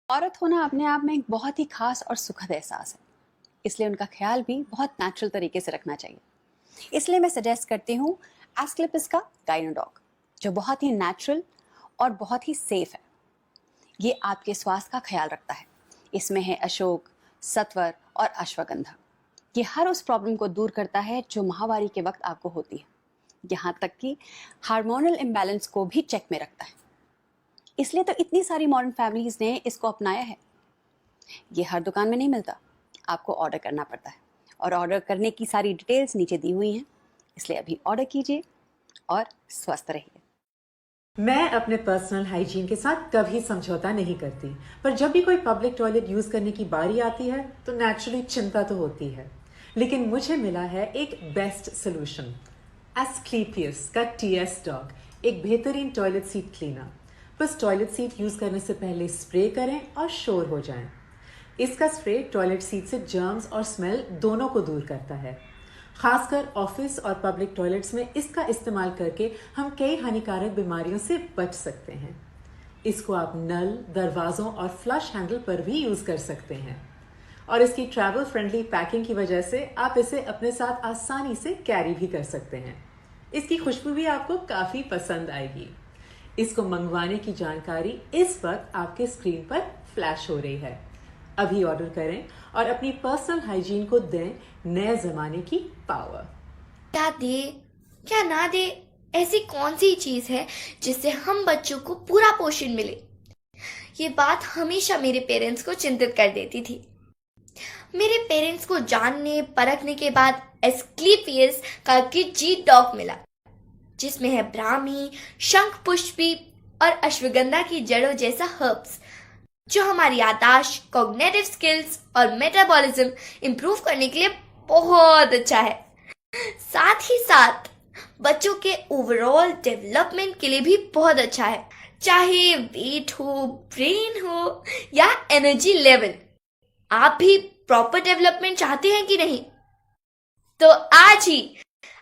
औरत होना अपने आप में एक बहुत ही खास और सुखद एहसास है, इसलिए उनका ख्याल भी बहुत नेचुरल तरीके से रखना चाहिए। इसलिए मैं सजेस्ट करती हूँ एस्क्लेपिस का गाइनो डॉग, जो बहुत ही नेचुरल और बहुत ही सेफ है। ये आपके स्वास्थ्य का ख्याल रखता है। इसमें है अशोक, सत्वर और अश्वगंधा। ये हर उस प्रॉब्लम को दूर करता है जो माहवारी के वक्त आपको होती है, यहाँ तक कि हार्मोनल इम्बैलेंस को भी चेक में रखता है। इसलिए तो इतनी सारी मॉडर्न फैमिलीज ने इसको अपनाया है। ये हर दुकान में नहीं मिलता, आपको ऑर्डर करना पड़ता है, और ऑर्डर करने की सारी डिटेल्स नीचे दी हुई हैं। इसलिए अभी ऑर्डर कीजिए और स्वस्थ रहिए। मैं अपने पर्सनल हाइजीन के साथ कभी समझौता नहीं करती, पर जब भी कोई पब्लिक टॉयलेट यूज करने की बारी आती है तो नेचुरली चिंता तो होती है। लेकिन मुझे मिला है एक बेस्ट सोल्यूशन, एस्क्लेपियस का टीएस डॉग, एक बेहतरीन टॉयलेट सीट क्लीनर। बस टॉयलेट सीट यूज करने से पहले स्प्रे करें और शोर हो जाएं। इसका स्प्रे टॉयलेट सीट से जर्म्स और स्मेल दोनों को दूर करता है। खासकर ऑफिस और पब्लिक टॉयलेट्स में इसका इस्तेमाल करके हम कई हानिकारक बीमारियों से बच सकते हैं। इसको आप नल, दरवाजों और फ्लश हैंडल पर भी यूज कर सकते हैं, और इसकी ट्रैवल फ्रेंडली पैकिंग की वजह से आप इसे अपने साथ आसानी से कैरी भी कर सकते हैं। इसकी खुशबू भी आपको काफी पसंद आएगी। इसको मंगवाने की जानकारी इस वक्त आपके स्क्रीन पर फ्लैश हो रही है। अभी ऑर्डर करें और अपनी पर्सनल हाइजीन को दें नए जमाने की पावर। क्या दे क्या ना दे, ऐसी कौन सी चीज है जिससे हम बच्चों को पूरा पोषण मिले? ये बात हमेशा मेरे पेरेंट्स को चिंतित कर देती थी। मेरे पेरेंट्स को जानने परखने के बाद एस्क्लेपियस का किडजी डॉग मिला, जिसमें है ब्राह्मी, शंख पुष्पी और अश्वगंधा की जड़ों जैसा हर्ब्स, जो हमारी याददाश्त, कॉग्निटिव स्किल्स और मेटाबॉलिज्म इंप्रूव करने के लिए बहुत अच्छा है। साथ ही साथ बच्चों के ओवरऑल डेवलपमेंट के लिए भी बहुत अच्छा है, चाहे वेट हो, ब्रेन हो या एनर्जी लेवल। आप भी प्रॉपर डेवलपमेंट चाहते हैं कि नहीं? तो आज ही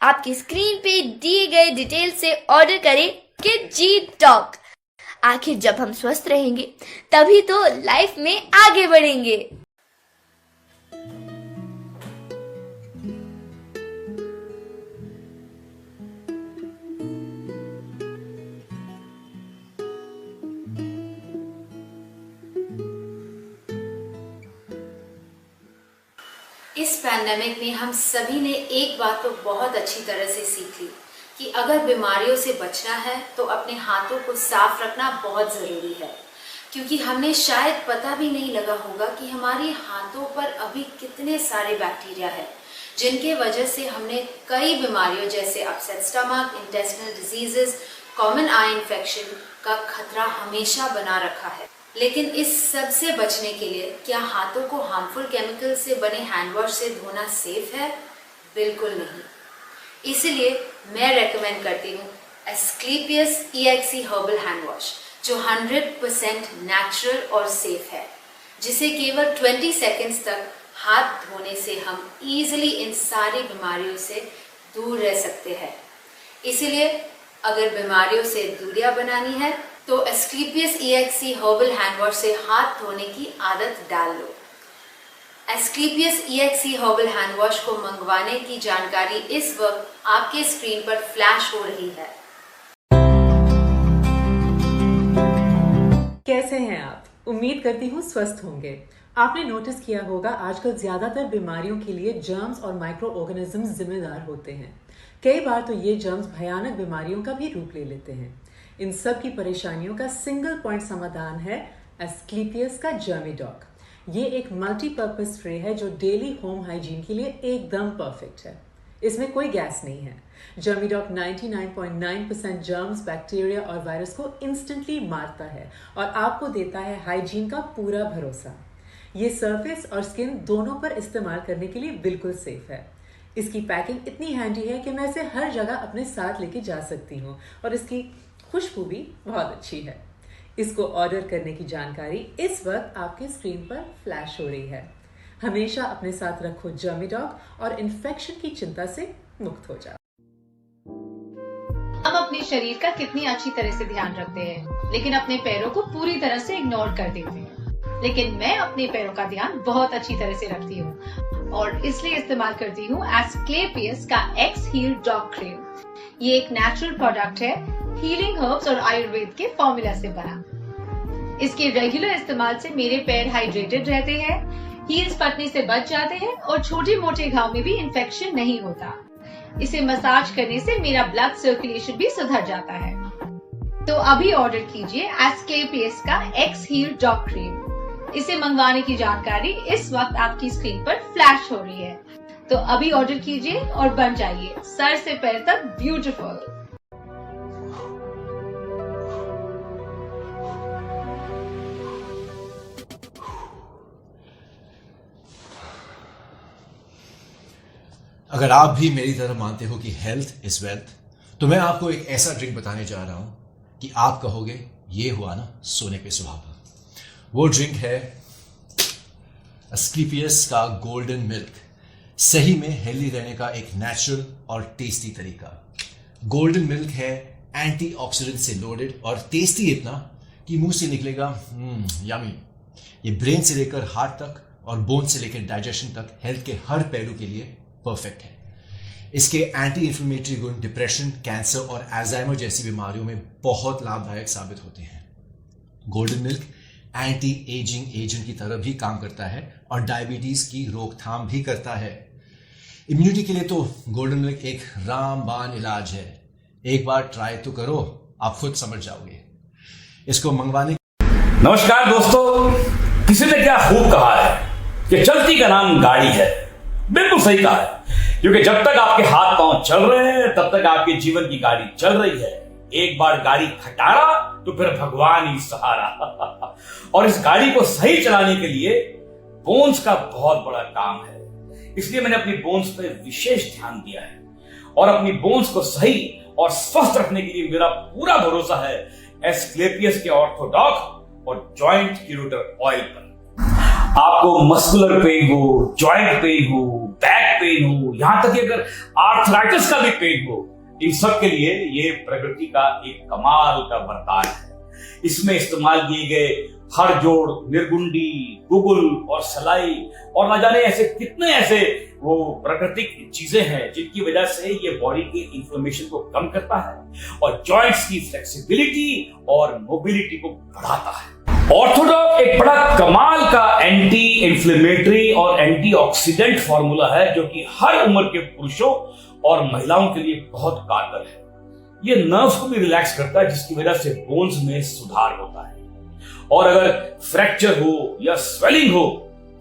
आपकी स्क्रीन पे दिए गए डिटेल से ऑर्डर करें किडजी डॉग। आखिर जब हम स्वस्थ रहेंगे तभी तो लाइफ में आगे बढ़ेंगे। इस पैंडेमिक में हम सभी ने एक बात तो बहुत अच्छी तरह से सीख ली कि अगर बीमारियों से बचना है तो अपने हाथों को साफ रखना बहुत ज़रूरी है, क्योंकि हमें शायद पता भी नहीं लगा होगा कि हमारे हाथों पर अभी कितने सारे बैक्टीरिया हैं, जिनके वजह से हमने कई बीमारियों जैसे upset stomach, intestinal diseases, common eye infection का खतरा हमेशा बना रखा है। लेकिन इस सब से बचने के लिए क्या हाथों को हार्मफुल केमिकल से बने हैंड वॉश से धोना सेफ है? बिल्कुल नहीं। इसलिए मैं रेकमेंड करती हूँ Asclepius EXE herbal hand wash, जो 100% नेचुरल और सेफ है, जिसे केवल 20 सेकेंड्स तक हाथ धोने से हम इजीली इन सारी बीमारियों से दूर रह सकते हैं। इसलिए अगर बीमारियों से दूरियां बनानी है तो Asclepius EXE herbal hand wash से हाथ धोने की आदत डाल लो। Asclepius EXE herbal hand wash को मंगवाने की जानकारी इस वक्त आपके स्क्रीन पर फ्लैश हो रही है। कैसे हैं आप? उम्मीद करती हूँ स्वस्थ होंगे। आपने नोटिस किया होगा आजकल ज्यादातर बीमारियों के लिए जर्म्स और माइक्रो ऑर्गेनिज्म जिम्मेदार होते हैं। कई बार तो ये जर्म्स भयानक बीमारियों का भी रूप ले लेते हैं। इन सब की परेशानियों का सिंगल पॉइंट समाधान है एस्क्लेपियस का जर्मी डॉग। ये एक मल्टीपर्पज स्प्रे है जो डेली होम हाइजीन के लिए एकदम परफेक्ट है। इसमें कोई गैस नहीं है। जर्मी डॉग 99.9% जर्म्स, बैक्टीरिया और वायरस को इंस्टेंटली मारता है और आपको देता है हाइजीन का पूरा भरोसा। ये सरफेस और स्किन दोनों पर इस्तेमाल करने के लिए बिल्कुल सेफ है। इसकी पैकिंग इतनी हैंडी है कि मैं इसे हर जगह अपने साथ लेके जा सकती हूँ, और इसकी खुशबू भी बहुत अच्छी है। इसको ऑर्डर करने की जानकारी इस वक्त आपके स्क्रीन पर फ्लैश हो रही है। हमेशा अपने साथ रखो जर्मी डॉग और इन्फेक्शन की चिंता से मुक्त हो जाओ। हम अपने शरीर का कितनी अच्छी तरह से ध्यान रखते हैं, लेकिन अपने पैरों को पूरी तरह से इग्नोर कर देते हैं। लेकिन मैं अपने पैरों का ध्यान बहुत अच्छी तरह से रखती हूँ और इसलिए इस्तेमाल करती हूँ एस्क्लेपियस का एक्स हील डॉग क्रीम। ये एक नेचुरल प्रोडक्ट है, हीलिंग हर्ब्स और आयुर्वेद के फॉर्मूला से बना। इसके रेगुलर इस्तेमाल से मेरे पैर हाइड्रेटेड रहते हैं, हील्स फटने से बच जाते हैं और छोटे मोटे घाव में भी इन्फेक्शन नहीं होता। इसे मसाज करने से मेरा ब्लड सर्कुलेशन भी सुधर जाता है। तो अभी ऑर्डर कीजिए एस्क्लेपियस का एक्स हील डॉग क्रीम। इसे मंगवाने की जानकारी इस वक्त आपकी स्क्रीन पर फ्लैश हो रही है। तो अभी ऑर्डर कीजिए और बन जाइए सर से पैर तक ब्यूटीफुल। अगर आप भी मेरी तरह मानते हो कि हेल्थ इज वेल्थ, तो मैं आपको एक ऐसा ड्रिंक बताने जा रहा हूं कि आप कहोगे ये हुआ ना सोने पे सुहागा। वो ड्रिंक है एस्क्लेपियस का गोल्डन मिल्क। सही में हेल्दी रहने का एक नेचुरल और टेस्टी तरीका। गोल्डन मिल्क है एंटीऑक्सीडेंट से लोडेड और टेस्टी इतना कि मुंह से निकलेगा यमी। ये ब्रेन से लेकर हार्ट तक और बोन से लेकर डाइजेशन तक हेल्थ के हर पहलू के लिए परफेक्ट है। इसके एंटी इंफ्लेमेटरी गुण डिप्रेशन, कैंसर और अल्जाइमर जैसी बीमारियों में बहुत लाभदायक साबित होते हैं। Golden milk anti ageing agent की तरह भी काम करता है और डायबिटीज की रोकथाम भी करता है। इम्यूनिटी के लिए तो गोल्डन मिल्क एक रामबाण इलाज है। एक बार ट्राई तो करो, आप खुद समझ जाओगे। इसको मंगवाने। नमस्कार दोस्तों, किसी ने क्या खूब कहा है कि चलती का नाम गाड़ी है। बिल्कुल सही कहा है, क्योंकि जब तक आपके हाथ पांव चल रहे हैं तब तक आपके जीवन की गाड़ी चल रही है। एक बार गाड़ी खटारा तो फिर भगवान ही सहारा। और इस गाड़ी को सही चलाने के लिए बोन्स का बहुत बड़ा काम है। इसलिए मैंने अपनी बोन्स पे विशेष ध्यान दिया है और अपनी बोन्स को सही और स्वस्थ रखने के लिए मेरा पूरा भरोसा है एस्क्लेपियस के ऑर्थोडॉक और जॉइंट क्यूरेटर ऑयल पर। आपको मस्कुलर पेन हो, जॉइंट पेन हो, बैक पेन हो, यहां तक कि अगर आर्थराइटिस का भी पेन हो, इन सब के लिए ये प्रकृति का एक कमाल का वरदान है। इसमें इस्तेमाल किए गए हर जोड़, निर्गुंडी, गुगुल और सलाई और न जाने ऐसे कितने ऐसे वो प्राकृतिक चीजें हैं जिनकी वजह से ये बॉडी के इन्फ्लेमेशन को कम करता है और जॉइंट्स की फ्लेक्सिबिलिटी और मोबिलिटी को बढ़ाता है। ऑर्थोडॉक एक बड़ा कमाल का एंटी इंफ्लेमेटरी और एंटीऑक्सीडेंट फॉर्मूला है जो कि हर उम्र के पुरुषों और महिलाओं के लिए बहुत कारगर है। ये नर्व्स को भी रिलैक्स करता है जिसकी वजह से बोन्स में सुधार होता है। और अगर फ्रैक्चर हो या स्वेलिंग हो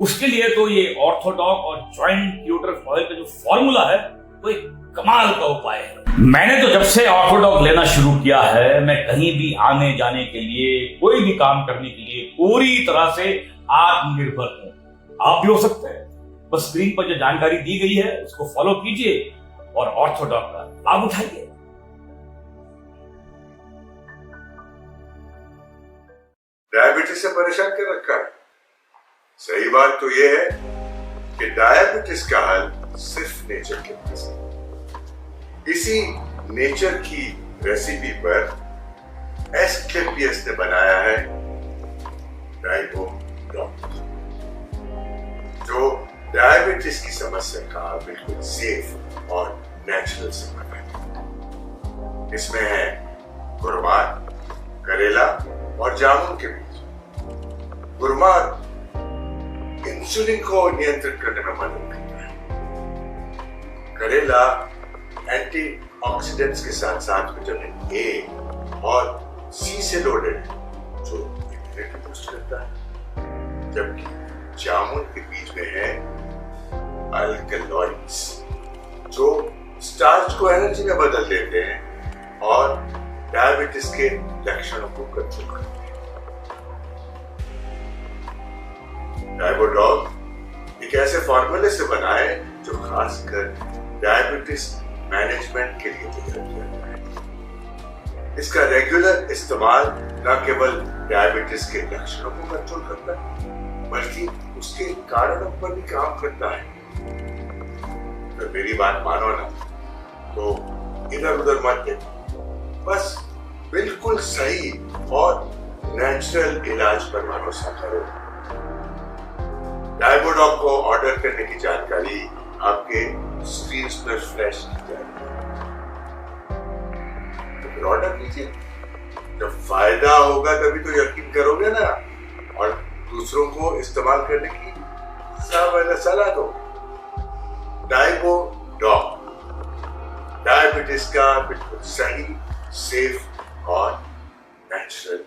उसके लिए तो ये ऑर्थोडॉक और जॉइंट क्यूरेटर ऑयल का जो फॉर्मूला है वो एक कमाल का उपाय है। मैंने तो जब से ऑर्थोडॉक लेना शुरू किया है, मैं कहीं भी आने जाने के लिए, कोई भी काम करने के लिए पूरी तरह से आत्मनिर्भर हूं। आप भी हो सकते हैं। बस स्क्रीन पर जो जानकारी दी गई है उसको फॉलो कीजिए और ऑर्थोडॉक का लाभ उठाइए। डायबिटीज से परेशान कर रखा है। सही बात तो यह है कि डायबिटीज का हल सिर्फ नेचर के पास है। इसी नेचर की रेसिपी पर एस्क्लेपियस ने बनाया है डायबोडॉक, जो डायबिटीज की समस्या का बिल्कुल सेफ और नेचुरल समाधान है। इसमें है गुरमात, करेला और जामुन के बीज। गुरमात इंसुलिन को नियंत्रित करने में मदद करता है। करेला एंटीऑक्सीडेंट्स के साथ साथ विटामिन ए और सी से लोडेड है जो इम्यूनिटी बूस्ट करता है। जबकि जामुन के बीज में है अल्कलॉइड्स जो स्टार्च को एनर्जी में बदल देते हैं और डायबिटीज के लक्षणों को कंट्रोल करते हैं। डायबोडॉक एक ऐसे फॉर्मूले से बना है जो खासकर डायबिटीज मैनेजमेंट के लिए तैयार किया गया है। इसका रेगुलर इस्तेमाल न केवल डायबिटीज के लक्षणों को कंट्रोल करता है बल्कि उसके कारणों पर भी काम करता है। अगर मेरी बात मानो ना तो इधर उधर मत देखो, बस बिल्कुल सही और नेचुरल इलाज पर भरोसा करो डॉग को ऑर्डर करने की जानकारी आपके स्क्रीन पर फ्लैश की जाएगी, तो फिर ऑर्डर कीजिए। जब फायदा होगा तभी तो यकीन करोगे ना, और दूसरों को इस्तेमाल करने की सलाह दो। डाइगो डॉग, डायबिटीज का बिल्कुल सही, सेफ और नेचुरल